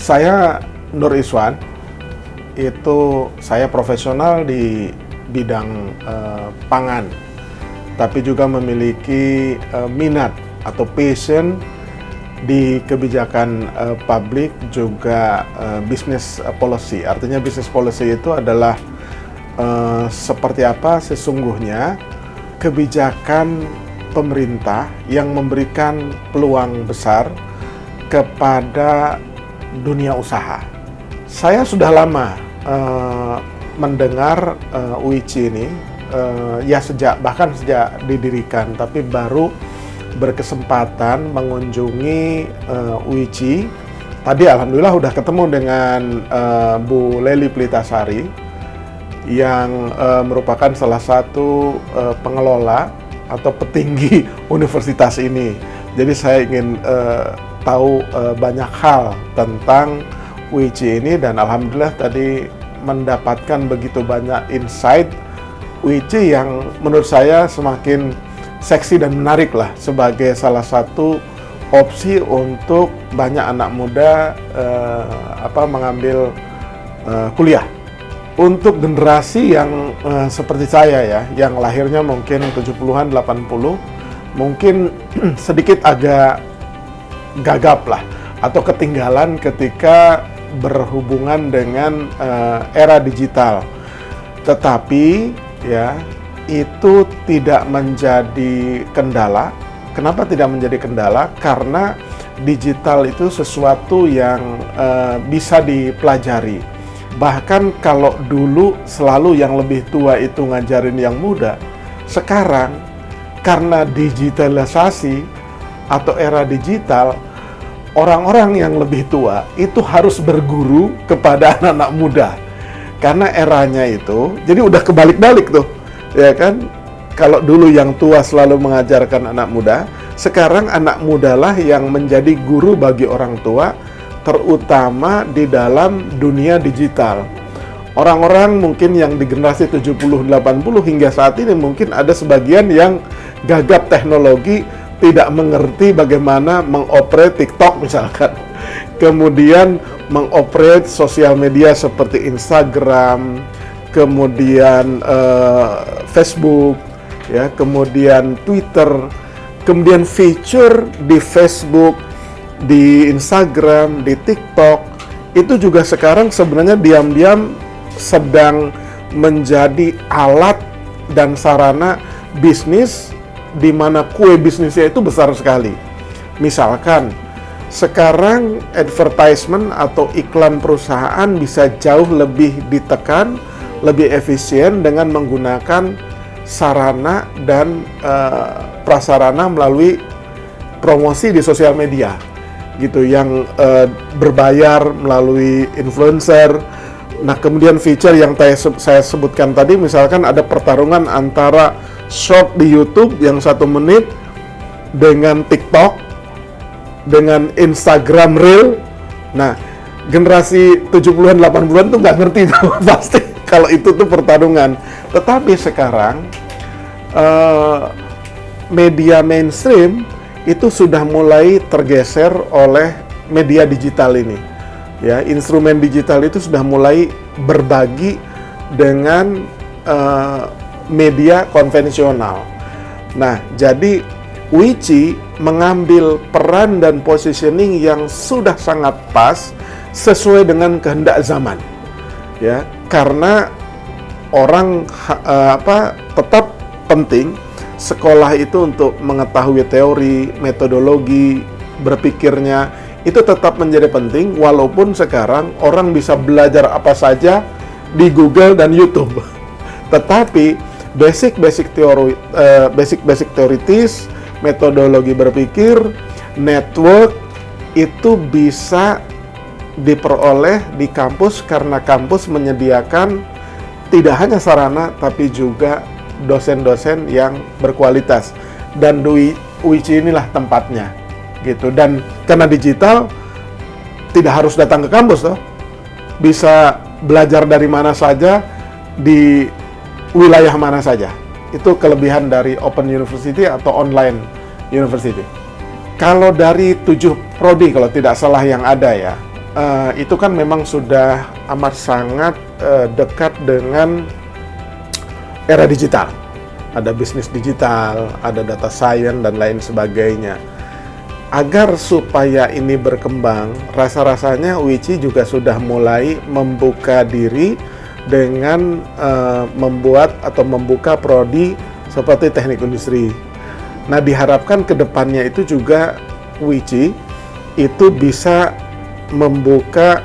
Saya Nur Iswan, itu saya profesional di bidang pangan, tapi juga memiliki minat atau passion di kebijakan publik, juga business policy. Artinya business policy itu adalah seperti apa sesungguhnya kebijakan pemerintah yang memberikan peluang besar kepada dunia usaha. Saya sudah lama mendengar UICI ini, bahkan sejak didirikan, tapi baru berkesempatan mengunjungi UICI. Tadi alhamdulillah udah ketemu dengan Bu Lely Plitasari yang merupakan salah satu pengelola atau petinggi universitas ini. Jadi saya ingin tahu banyak hal tentang UICI ini, dan alhamdulillah tadi mendapatkan begitu banyak insight UICI yang menurut saya semakin seksi dan menarik lah sebagai salah satu opsi untuk banyak anak muda mengambil kuliah. Untuk generasi yang seperti saya ya, yang lahirnya mungkin 70-an, 80, mungkin sedikit agak gagap lah atau ketinggalan ketika berhubungan dengan era digital. Tetapi ya, itu tidak menjadi kendala. Kenapa tidak menjadi kendala? Karena digital itu sesuatu yang bisa dipelajari. Bahkan kalau dulu selalu yang lebih tua itu ngajarin yang muda, sekarang karena digitalisasi atau era digital, orang-orang yang lebih tua itu harus berguru kepada anak-anak muda. Karena eranya itu, jadi udah kebalik-balik tuh, ya kan? Kalau dulu yang tua selalu mengajarkan anak muda, sekarang anak mudalah yang menjadi guru bagi orang tua, terutama di dalam dunia digital. Orang-orang mungkin yang di generasi 70-80 hingga saat ini mungkin ada sebagian yang gagap teknologi, tidak mengerti bagaimana mengoperate TikTok misalkan. Kemudian mengoperate sosial media seperti Instagram, kemudian Facebook, ya, kemudian Twitter, kemudian feature di Facebook, di Instagram, di TikTok, itu juga sekarang sebenarnya diam-diam sedang menjadi alat dan sarana bisnis di mana kue bisnisnya itu besar sekali. Misalkan, sekarang advertisement atau iklan perusahaan bisa jauh lebih ditekan, lebih efisien dengan menggunakan sarana dan prasarana melalui promosi di sosial media. Gitu, yang berbayar melalui influencer. Nah, kemudian feature yang saya sebutkan tadi, misalkan ada pertarungan antara short di YouTube yang 1 menit dengan TikTok, dengan Instagram Reel. Nah, generasi 70-an, 80-an tuh nggak ngerti tuh pasti kalau itu tuh pertarungan. Tetapi sekarang media mainstream itu sudah mulai tergeser oleh media digital ini. Ya, instrumen digital itu sudah mulai berbagi dengan media konvensional. Nah, jadi UICI mengambil peran dan positioning yang sudah sangat pas sesuai dengan kehendak zaman. Ya, karena orang tetap penting sekolah itu untuk mengetahui teori, metodologi, berpikirnya, itu tetap menjadi penting, walaupun sekarang orang bisa belajar apa saja di Google dan YouTube. Tetapi basic teoritis, metodologi berpikir, network, itu bisa diperoleh di kampus karena kampus menyediakan tidak hanya sarana, tapi juga dosen-dosen yang berkualitas, dan UICI inilah tempatnya gitu. Dan karena digital tidak harus datang ke kampus toh, bisa belajar dari mana saja, di wilayah mana saja. Itu kelebihan dari Open University atau online university. Kalau dari 7 prodi kalau tidak salah yang ada ya, itu kan memang sudah amat sangat dekat dengan era digital. Ada bisnis digital, ada data science, dan lain sebagainya. Agar supaya ini berkembang, rasa-rasanya UICI juga sudah mulai membuka diri dengan membuat atau membuka prodi seperti teknik industri. Nah, diharapkan ke depannya itu juga UICI itu bisa membuka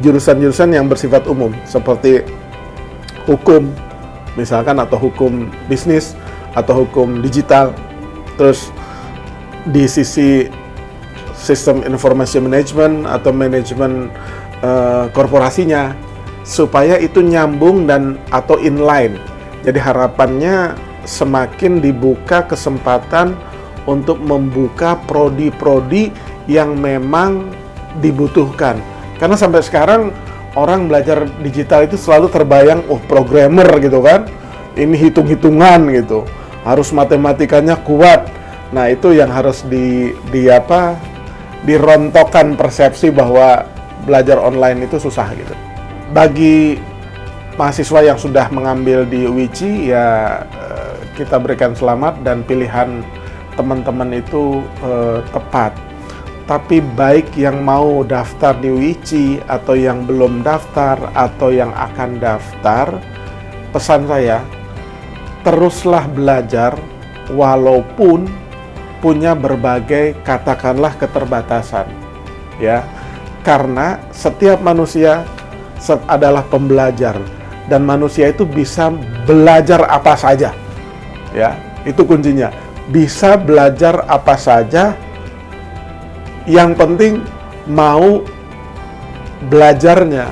jurusan-jurusan yang bersifat umum seperti hukum misalkan, atau hukum bisnis, atau hukum digital. Terus di sisi sistem information management atau manajemen korporasinya, supaya itu nyambung dan atau inline. Jadi harapannya semakin dibuka kesempatan untuk membuka prodi-prodi yang memang dibutuhkan. Karena sampai sekarang orang belajar digital itu selalu terbayang, programmer gitu kan, ini hitung-hitungan gitu, harus matematikanya kuat. Nah, itu yang harus dirontokkan persepsi bahwa belajar online itu susah gitu. Bagi mahasiswa yang sudah mengambil di UICI, ya kita berikan selamat dan pilihan teman-teman itu tepat. Tapi baik yang mau daftar di UICI atau yang belum daftar atau yang akan daftar, pesan saya, teruslah belajar walaupun punya berbagai, katakanlah, keterbatasan, ya. Karena setiap manusia adalah pembelajar, dan manusia itu bisa belajar apa saja, ya. Itu kuncinya, bisa belajar apa saja. Yang penting mau belajarnya.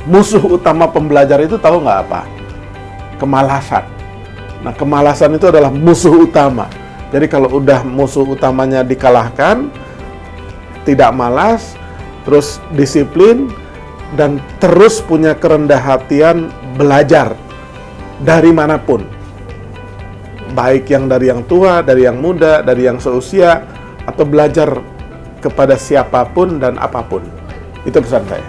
Musuh utama pembelajar itu tahu nggak apa? Kemalasan. Nah, kemalasan itu adalah musuh utama. Jadi kalau udah musuh utamanya dikalahkan, tidak malas, terus disiplin, dan terus punya kerendah hatian belajar dari manapun. Baik yang dari yang tua, dari yang muda, dari yang seusia, atau belajar kepada siapapun dan apapun. Itu pesan saya.